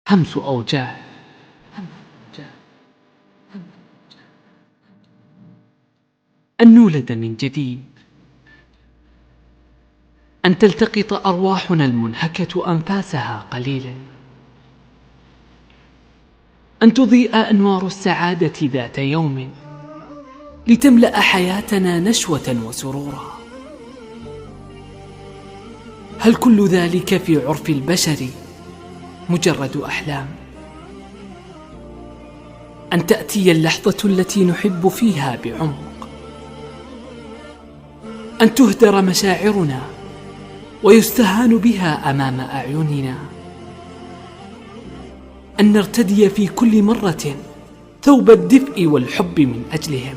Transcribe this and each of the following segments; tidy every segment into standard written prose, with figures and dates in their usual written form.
همس أوجاع. أن نولد من جديد، أن تلتقط أرواحنا المنهكة أنفاسها قليلا، أن تضيء أنوار السعادة ذات يوم لتملأ حياتنا نشوة وسرورا. هل كل ذلك في عرف البشر مجرد أحلام؟ أن تأتي اللحظة التي نحب فيها بعمق، أن تهدر مشاعرنا ويستهان بها أمام أعيننا، أن نرتدي في كل مرة ثوب الدفء والحب من أجلهم.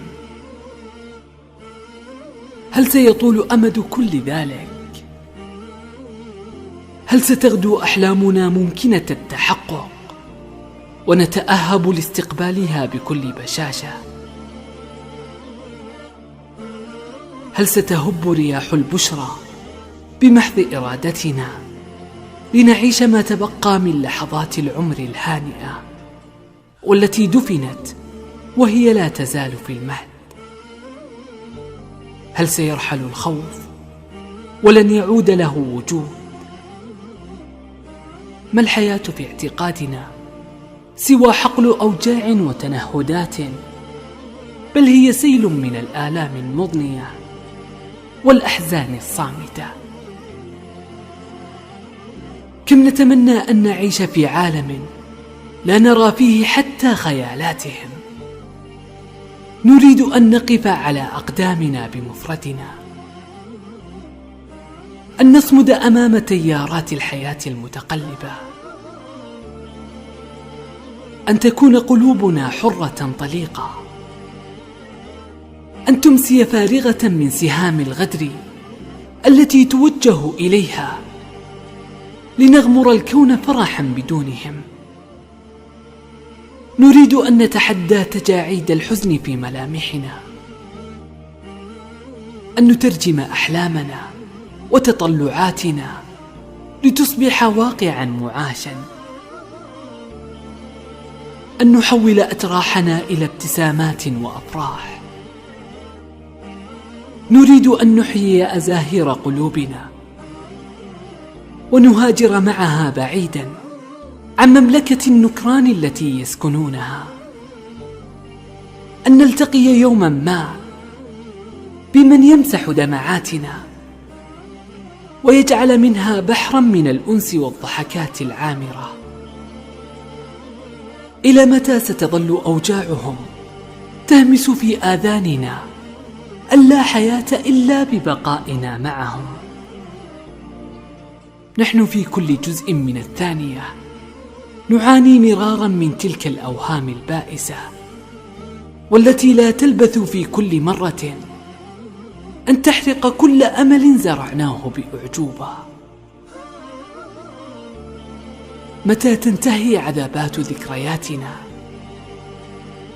هل سيطول أمد كل ذلك؟ هل ستغدو أحلامنا ممكنة التحقق ونتأهب لاستقبالها بكل بشاشة؟ هل ستهب رياح البشرى بمحض إرادتنا لنعيش ما تبقى من لحظات العمر الهانئة والتي دفنت وهي لا تزال في المهد؟ هل سيرحل الخوف ولن يعود له وجود؟ ما الحياة في اعتقادنا سوى حقل أوجاع وتنهدات، بل هي سيل من الآلام المضنية والأحزان الصامتة. كم نتمنى أن نعيش في عالم لا نرى فيه حتى خيالاتهم، نريد أن نقف على أقدامنا بمفردنا، أن نصمد أمام تيارات الحياة المتقلبة، أن تكون قلوبنا حرة طليقة، أن تمسي فارغة من سهام الغدر التي توجه إليها، لنغمر الكون فرحا بدونهم. نريد أن نتحدى تجاعيد الحزن في ملامحنا، أن نترجم أحلامنا وتطلعاتنا لتصبح واقعا معاشا، أن نحول أتراحنا إلى ابتسامات وأفراح. نريد أن نحيي أزاهير قلوبنا ونهاجر معها بعيدا عن مملكة النكران التي يسكنونها، أن نلتقي يوما ما بمن يمسح دمعاتنا ويجعل منها بحرا من الأنس والضحكات العامرة. إلى متى ستظل أوجاعهم تهمس في آذاننا أن لا حياة إلا ببقائنا معهم؟ نحن في كل جزء من الثانية نعاني مرارا من تلك الأوهام البائسة، والتي لا تلبث في كل مرة أن تحرق كل أمل زرعناه بأعجوبة. متى تنتهي عذابات ذكرياتنا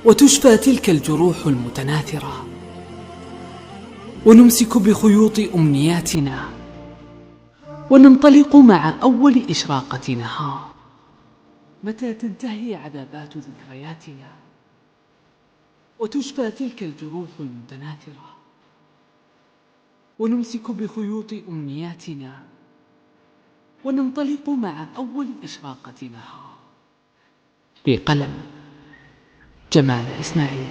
وتشفى تلك الجروح المتناثرة ونمسك بخيوط أمنياتنا وننطلق مع أول إشراقة نهار؟ متى تنتهي عذابات ذكرياتنا وتشفى تلك الجروح المتناثرة ونمسك بخيوط أمنياتنا وننطلق مع أول إشراقة نهار؟ بقلم جمال إسماعيل.